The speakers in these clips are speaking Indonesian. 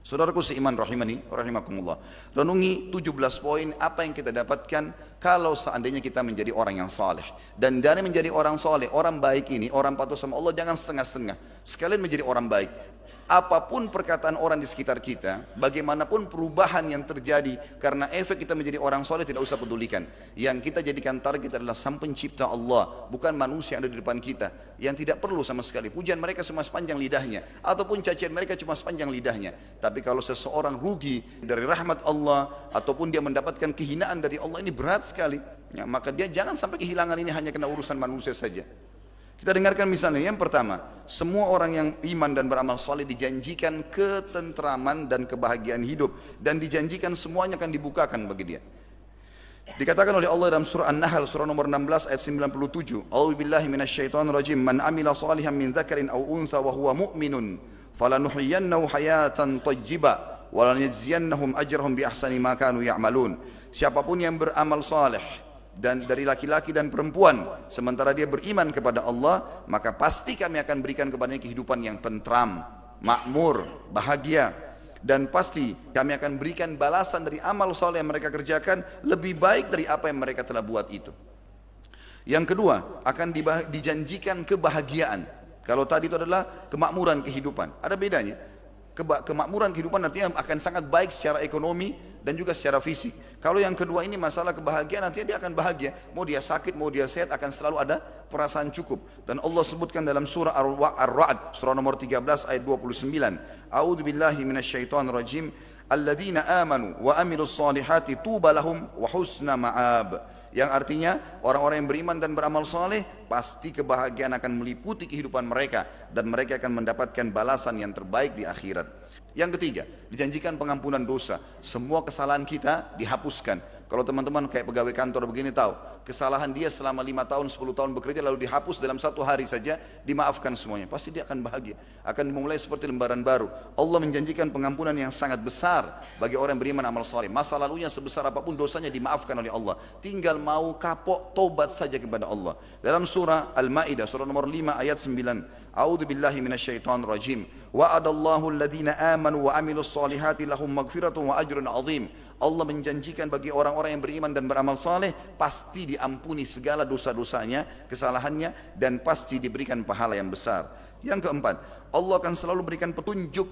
Saudaraku seiman rahimani, rahimakumullah. Renungi 17 poin apa yang kita dapatkan kalau seandainya kita menjadi orang yang saleh. Dan dari menjadi orang saleh, orang baik ini, orang patuh sama Allah, jangan setengah-setengah. Sekalian menjadi orang baik. Apapun perkataan orang di sekitar kita, bagaimanapun perubahan yang terjadi karena efek kita menjadi orang soleh, tidak usah pedulikan. Yang kita jadikan target adalah Sang Pencipta Allah, bukan manusia yang ada di depan kita, yang tidak perlu sama sekali. Pujian mereka cuma sepanjang lidahnya, ataupun cacian mereka cuma sepanjang lidahnya. Tapi kalau seseorang rugi dari rahmat Allah, ataupun dia mendapatkan kehinaan dari Allah, ini berat sekali. Ya, maka dia jangan sampai kehilangan ini hanya kena urusan manusia saja. Kita dengarkan misalnya, yang pertama, semua orang yang iman dan beramal saleh dijanjikan ketentraman dan kebahagiaan hidup, dan dijanjikan semuanya akan dibukakan bagi dia. Dikatakan oleh Allah dalam surah An-Nahl surah nomor 16 ayat 97, A'udzubillahi minasyaitonirrajim, man amila salihan min dzakarin aw untha wa huwa mu'minun falanuhyiyannahu hayatan thayyibah wa lanajziyannahum ajrahum bi ahsani ma kanu ya'malun. Siapapun yang beramal saleh dan dari laki-laki dan perempuan sementara dia beriman kepada Allah, maka pasti kami akan berikan kepadanya kehidupan yang tentram, makmur, bahagia, dan pasti kami akan berikan balasan dari amal soleh yang mereka kerjakan lebih baik dari apa yang mereka telah buat itu. Yang kedua, akan dijanjikan kebahagiaan. Kalau tadi itu adalah kemakmuran kehidupan, ada bedanya. Kemakmuran kehidupan nantinya akan sangat baik secara ekonomi dan juga secara fisik. Kalau yang kedua ini masalah kebahagiaan, nantinya dia akan bahagia. Mau dia sakit, mau dia sehat, akan selalu ada perasaan cukup. Dan Allah sebutkan dalam surah Ar-Ra'd, surah nomor 13 ayat 29. A'udzu billahi minasyaitonir rajim. Alladzina amanu wa amilus solihati tuba lahum wa husna ma'ab. Yang artinya orang-orang yang beriman dan beramal saleh pasti kebahagiaan akan meliputi kehidupan mereka dan mereka akan mendapatkan balasan yang terbaik di akhirat. Yang ketiga, dijanjikan pengampunan dosa. Semua kesalahan kita dihapuskan. Kalau teman-teman kayak pegawai kantor begini tahu, kesalahan dia selama 5 tahun, 10 tahun bekerja lalu dihapus dalam 1 hari saja, dimaafkan semuanya. Pasti dia akan bahagia, akan memulai seperti lembaran baru. Allah menjanjikan pengampunan yang sangat besar bagi orang yang beriman amal saleh. Masa lalunya sebesar apapun dosanya dimaafkan oleh Allah. Tinggal mau kapok, tobat saja kepada Allah. Dalam surah Al-Maidah, surah nomor 5 ayat 9. A'udzu billahi minasyaitonir rajim. Wa'adallahu alladhina amanu wa amilus solihati lahum maghfiratun wa ajrun 'azim. Allah menjanjikan bagi orang-orang yang beriman dan beramal saleh pasti diampuni segala dosa-dosanya, kesalahannya, dan pasti diberikan pahala yang besar. Yang keempat, Allah akan selalu berikan petunjuk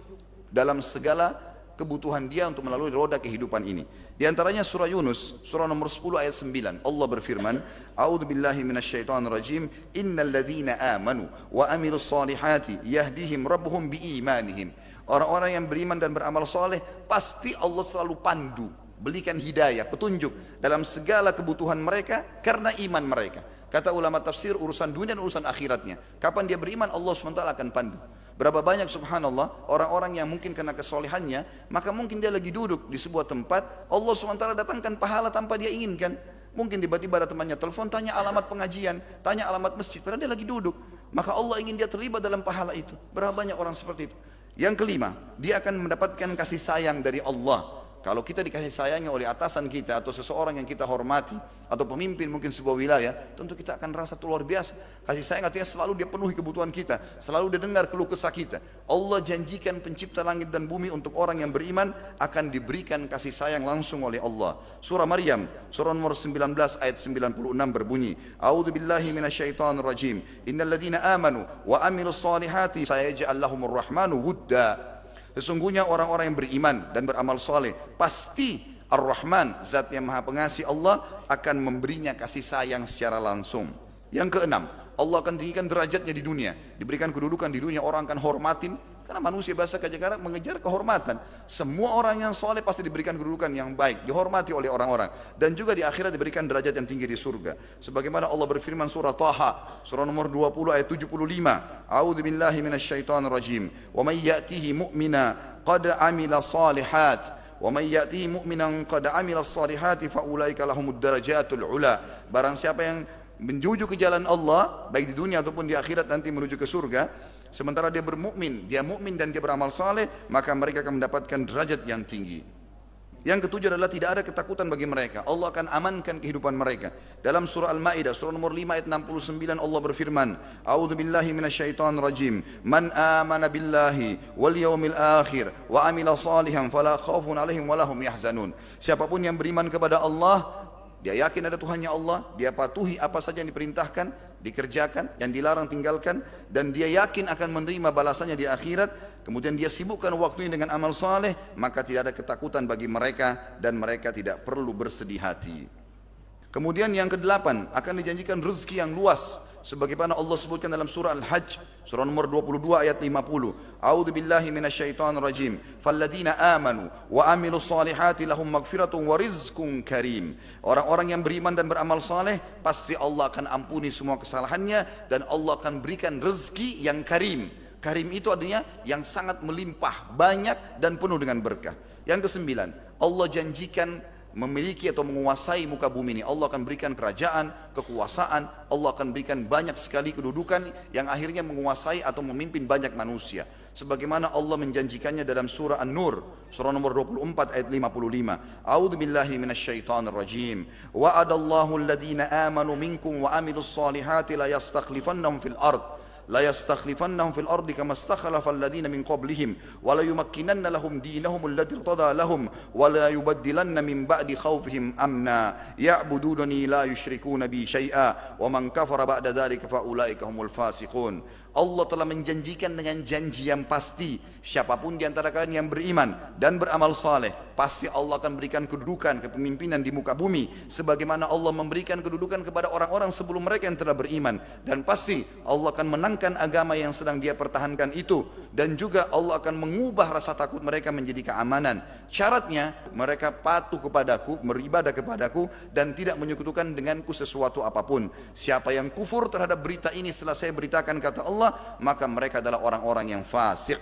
dalam segala kebutuhan dia untuk melalui roda kehidupan ini. Di antaranya surah Yunus, surah nomor 10 ayat 9. Allah berfirman, A'udzu billahi minasyaitonir rajim, innal ladzina amanu wa amilus solihati yahdihim rabbuhum biimanihim. Orang-orang yang beriman dan beramal saleh pasti Allah selalu pandu, berikan hidayah, petunjuk dalam segala kebutuhan mereka karena iman mereka. Kata ulama tafsir, urusan dunia dan urusan akhiratnya. Kapan dia beriman, Allah SWT akan pandu. Berapa banyak subhanallah orang-orang yang mungkin kena kesolehannya, maka mungkin dia lagi duduk di sebuah tempat, Allah SWT datangkan pahala tanpa dia inginkan. Mungkin tiba-tiba ada temannya telepon, tanya alamat pengajian, tanya alamat masjid, padahal dia lagi duduk. Maka Allah ingin dia terlibat dalam pahala itu. Berapa banyak orang seperti itu. Yang kelima, dia akan mendapatkan kasih sayang dari Allah. Kalau kita dikasih sayangnya oleh atasan kita atau seseorang yang kita hormati atau pemimpin mungkin sebuah wilayah, tentu kita akan rasa itu luar biasa. Kasih sayang artinya selalu dia penuhi kebutuhan kita, selalu dia dengar keluh kesah kita. Allah janjikan pencipta langit dan bumi untuk orang yang beriman akan diberikan kasih sayang langsung oleh Allah. Surah Maryam, surah nomor 19 ayat 96 berbunyi, A'udzu billahi minasyaitonir rajim. Innal ladzina amanu wa amilus solihati sayaj'al lahumur rahmanu wudda. Sesungguhnya orang-orang yang beriman dan beramal saleh pasti Ar-Rahman, zat yang maha pengasih Allah, akan memberinya kasih sayang secara langsung. Yang keenam, Allah akan tinggikan derajatnya di dunia, diberikan kedudukan di dunia, orang akan hormatin. Karena manusia bahasa kejagaan mengejar kehormatan. Semua orang yang soleh pasti diberikan kedudukan yang baik, dihormati oleh orang-orang. Dan juga di akhirat diberikan derajat yang tinggi di surga. Sebagaimana Allah berfirman surah Taha, surah nomor 20 ayat 75. A'udzu billahi minasyaitonir rajim. Wa may ya'tihi mu'mina qad amila salihat. Wa may ya'tihi mu'minan qad amila salihati fa ulaika lahumud darajatul ula. Barang siapa yang menuju ke jalan Allah, baik di dunia ataupun di akhirat nanti menuju ke surga, sementara dia bermukmin, dia mukmin dan dia beramal saleh, maka mereka akan mendapatkan derajat yang tinggi. Yang ketujuh adalah tidak ada ketakutan bagi mereka. Allah akan amankan kehidupan mereka. Dalam surah Al-Maidah, surah nomor 5 ayat 69 Allah berfirman, A'udzu billahi minasyaitonir rajim. Man amana billahi wal yaumil akhir wa amila salihan fala khaufun 'alaihim wa lahum yahzanun. Siapapun yang beriman kepada Allah, dia yakin ada Tuhannya Allah, dia patuhi apa saja yang diperintahkan, dikerjakan, yang dilarang tinggalkan, dan dia yakin akan menerima balasannya di akhirat, kemudian dia sibukkan waktunya dengan amal saleh, maka tidak ada ketakutan bagi mereka dan mereka tidak perlu bersedih hati. Kemudian yang kedelapan, akan dijanjikan rezeki yang luas sebagaimana Allah sebutkan dalam surah Al-Hajj surah nomor 22 ayat 50. A'udzu billahi minasyaitonir rajim. Falladzina amanu wa amilus solihati lahum maghfiratun wa rizqun karim. Orang-orang yang beriman dan beramal saleh pasti Allah akan ampuni semua kesalahannya dan Allah akan berikan rezeki yang karim. Karim itu artinya yang sangat melimpah, banyak dan penuh dengan berkah. Yang kesembilan, Allah janjikan memiliki atau menguasai muka bumi ini. Allah akan berikan kerajaan, kekuasaan, Allah akan berikan banyak sekali kedudukan yang akhirnya menguasai atau memimpin banyak manusia. Sebagaimana Allah menjanjikannya dalam surah An-Nur, surah nomor 24 ayat 55. A'udzu billahi minasyaitonir rajim. Wa'adallahu alladhina amanu minkum wa amilus solihati la yastakhlifannahum fil ard. لا يستخلفنهم في الأرض كما استخلف الذين من قبلهم ولا يمكنن لهم دينهم الذي ارتضى لهم ولا يبدلن من بعد خوفهم أمنا يعبدونني لا يشركون بي شيئا ومن كفر بعد ذلك فأولئك هم الفاسقون. Allah telah menjanjikan dengan janji yang pasti, siapapun di antara kalian yang beriman dan beramal saleh, pasti Allah akan berikan kedudukan, kepemimpinan di muka bumi sebagaimana Allah memberikan kedudukan kepada orang-orang sebelum mereka yang telah beriman, dan pasti Allah akan menangkan agama yang sedang dia pertahankan itu, dan juga Allah akan mengubah rasa takut mereka menjadi keamanan. Syaratnya mereka patuh kepadaku, beribadah kepadaku dan tidak menyekutukan denganku sesuatu apapun. Siapa yang kufur terhadap berita ini setelah saya beritakan, kata Allah, maka mereka adalah orang-orang yang fasik.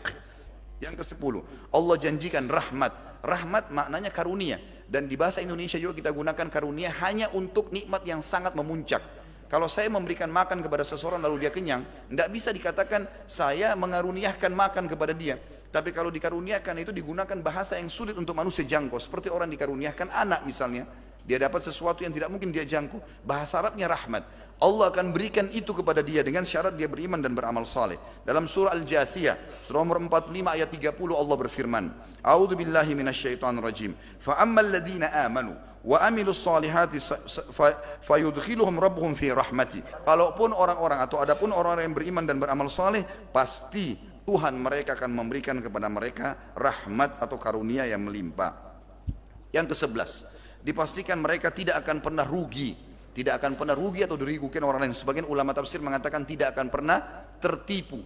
Yang ke-10, Allah janjikan rahmat. Rahmat maknanya karunia, dan di bahasa Indonesia juga kita gunakan karunia hanya untuk nikmat yang sangat memuncak. Kalau saya memberikan makan kepada seseorang lalu dia kenyang, tidak bisa dikatakan saya mengaruniakan makan kepada dia. Tapi kalau dikaruniakan itu digunakan bahasa yang sulit untuk manusia jangkau, seperti orang dikaruniakan anak misalnya, dia dapat sesuatu yang tidak mungkin dia jangkau. Bahasa Arabnya rahmat. Allah akan berikan itu kepada dia dengan syarat dia beriman dan beramal saleh. Dalam surah Al-Jathiyah, surah nomor 45 ayat 30 Allah berfirman, A'udzu billahi minasyaitonir rajim. Fa ammal ladzina amanu wa amilus solihati fayudkhiluhum rabbuhum fi rahmati. Kalaupun orang-orang atau adapun orang-orang yang beriman dan beramal saleh, pasti Tuhan mereka akan memberikan kepada mereka rahmat atau karunia yang melimpah. Yang ke-11, dipastikan mereka tidak akan pernah rugi, tidak akan pernah rugi atau dirugikan orang lain. Sebagian ulama tafsir mengatakan tidak akan pernah tertipu.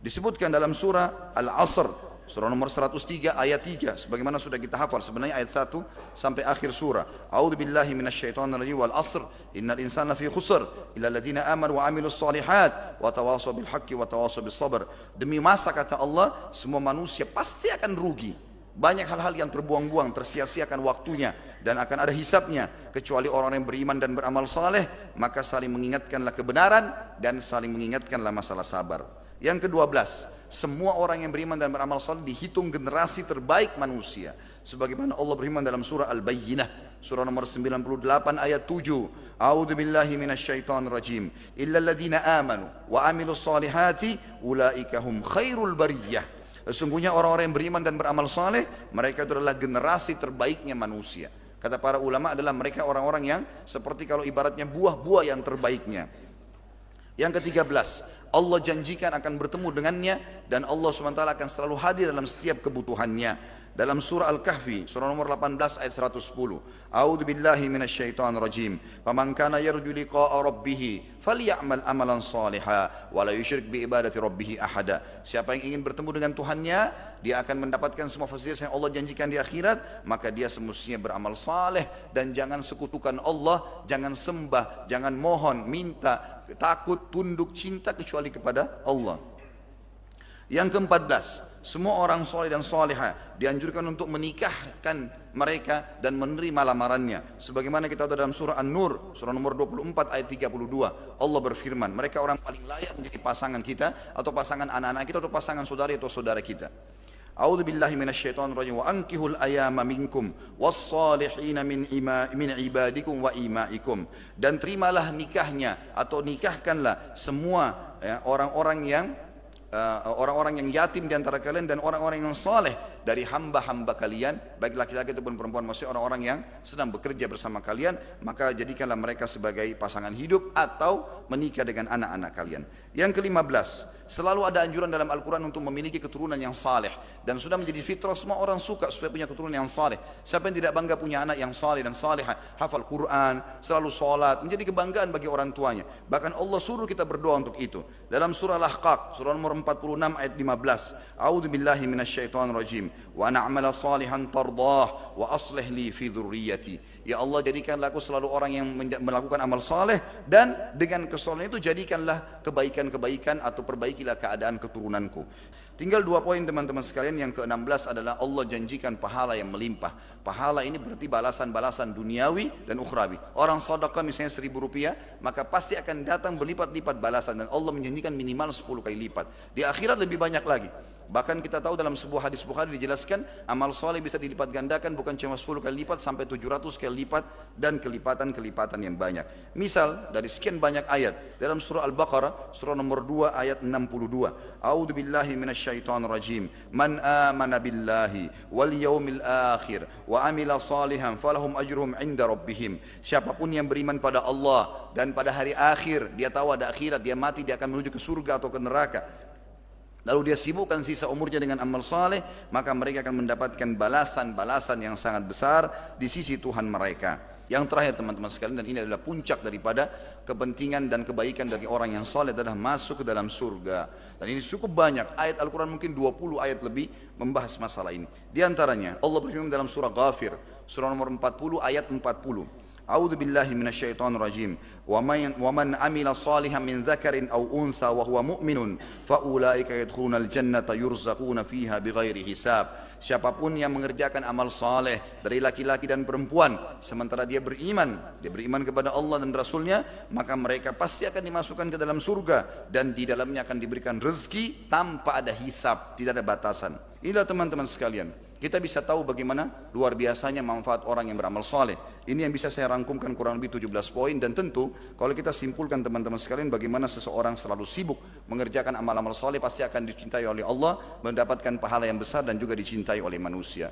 Disebutkan dalam surah Al-Asr, surah nomor 103 ayat 3, sebagaimana sudah kita hafal sebenarnya ayat 1 sampai akhir surah. A'udzu billahi minasyaitonir rajim wal 'asr innal insana lafi khusr illa alladziina aamanu wa 'amilus shalihat wa tawashaw bil haqqi wa tawashaw bis sabr. Demi masa, kata Allah, semua manusia pasti akan rugi. Banyak hal-hal yang terbuang-buang, tersia-siakan waktunya dan akan ada hisabnya, kecuali orang yang beriman dan beramal saleh, maka saling mengingatkanlah kebenaran dan saling mengingatkanlah masalah sabar. Yang ke-12, semua orang yang beriman dan beramal saleh dihitung generasi terbaik manusia. Sebagaimana Allah berfirman dalam surah Al-Bayyinah, surah nomor 98 ayat 7. A'udzu billahi minasyaitonir rajim. Illal ladzina amanu wa amilus solihati ulaika hum khairul bariyah. Sesungguhnya orang-orang yang beriman dan beramal saleh, mereka itu adalah generasi terbaiknya manusia. Kata para ulama adalah mereka orang-orang yang seperti kalau ibaratnya buah-buah yang terbaiknya. Yang ke-13, Allah janjikan akan bertemu dengannya dan Allah SWT akan selalu hadir dalam setiap kebutuhannya. Dalam surah Al-Kahfi, surah nomor 18 ayat 110. A'udzu billahi minasyaitonir rajim. Faman kana yarju liqa'a rabbih falyamal amalan shalihan wa la yusyrik bi ibadati rabbih ahada. Siapa yang ingin bertemu dengan Tuhannya, dia akan mendapatkan semua fasilitas yang Allah janjikan di akhirat, maka dia semestinya beramal saleh dan jangan sekutukan Allah, jangan sembah, jangan mohon, minta, takut, tunduk, cinta kecuali kepada Allah. Yang ke-14, semua orang soleh dan solehah dianjurkan untuk menikahkan mereka dan menerima lamarannya. Sebagaimana kita tahu dalam surah An-Nur, surah nomor 24 ayat 32, Allah berfirman, mereka orang paling layak menjadi pasangan kita atau pasangan anak-anak kita atau pasangan saudari atau saudara kita. A'udzu billahi minasyaitonir rajim wa ankihul ayama minkum was-salihina min ibadikum wa imaikum. Dan terimalah nikahnya atau nikahkanlah semua orang-orang yang yatim di antara kalian dan orang-orang yang saleh dari hamba-hamba kalian, baik laki-laki ataupun perempuan, maksudnya orang-orang yang sedang bekerja bersama kalian, maka jadikanlah mereka sebagai pasangan hidup atau menikah dengan anak-anak kalian. Yang ke-15, selalu ada anjuran dalam Al-Quran untuk memiliki keturunan yang saleh, dan sudah menjadi fitrah semua orang suka supaya punya keturunan yang saleh. Siapa yang tidak bangga punya anak yang saleh dan salehah, hafal Quran, selalu sholat, menjadi kebanggaan bagi orang tuanya. Bahkan Allah suruh kita berdoa untuk itu. Dalam surah Al-Ahqaf, surah nomor 46 ayat 15, A'udzu billahi minasyaitonir rajim wa na'mala salihan tardah wa aslih li fi dzurriyyati. Ya Allah, jadikanlah aku selalu orang yang melakukan amal saleh, dan dengan kesalehan itu jadikanlah kebaikan-kebaikan atau perbaikilah keadaan keturunanku. Tinggal 2 poin teman-teman sekalian. Yang ke-16 adalah Allah janjikan pahala yang melimpah. Pahala ini berarti balasan-balasan duniawi dan ukhrawi. Orang sedekah misalnya 1.000 rupiah, maka pasti akan datang berlipat-lipat balasan, dan Allah menjanjikan minimal 10 kali lipat. Di akhirat lebih banyak lagi. Bahkan kita tahu dalam sebuah hadis Bukhari dijelaskan amal soleh bisa dilipat gandakan bukan cuma 10 kali lipat, sampai 700 kali lipat, dan kelipatan-kelipatan yang banyak. Misal dari sekian banyak ayat dalam surah Al-Baqarah surah nomor 2 ayat 62, A'udzu billahi minasyaitonir rajim, man amana billahi wal yaumil akhir wa amila salihan falahum ajruhum 'inda rabbihim. Siapapun yang beriman pada Allah dan pada hari akhir, dia tahu ada akhirat, dia mati, dia akan menuju ke surga atau ke neraka, lalu dia sibukkan sisa umurnya dengan amal saleh, maka mereka akan mendapatkan balasan-balasan yang sangat besar di sisi Tuhan mereka. Yang terakhir teman-teman sekalian, dan ini adalah puncak daripada kepentingan dan kebaikan dari orang yang saleh, adalah masuk ke dalam surga. Dan ini cukup banyak ayat Al-Quran, mungkin 20 ayat lebih membahas masalah ini. Di antaranya Allah berfirman dalam surah Ghafir surah nomor 40 ayat 40, A'udzu billahi minasyaitonir rajim. Wa man amila salihan min dzakarin aw untha wa huwa mu'minun fa ulaika yadkhulunal jannata yurzaquna fiha bighairi hisab. Siapapun yang mengerjakan amal saleh dari laki-laki dan perempuan sementara dia beriman kepada Allah dan Rasulnya, maka mereka pasti akan dimasukkan ke dalam surga, dan di dalamnya akan diberikan rezeki tanpa ada hisab, tidak ada batasan. Inilah teman-teman sekalian, kita bisa tahu bagaimana luar biasanya manfaat orang yang beramal saleh. Ini yang bisa saya rangkumkan kurang lebih 17 poin, dan tentu kalau kita simpulkan teman-teman sekalian, bagaimana seseorang selalu sibuk mengerjakan amal-amal saleh pasti akan dicintai oleh Allah, mendapatkan pahala yang besar dan juga dicintai oleh manusia.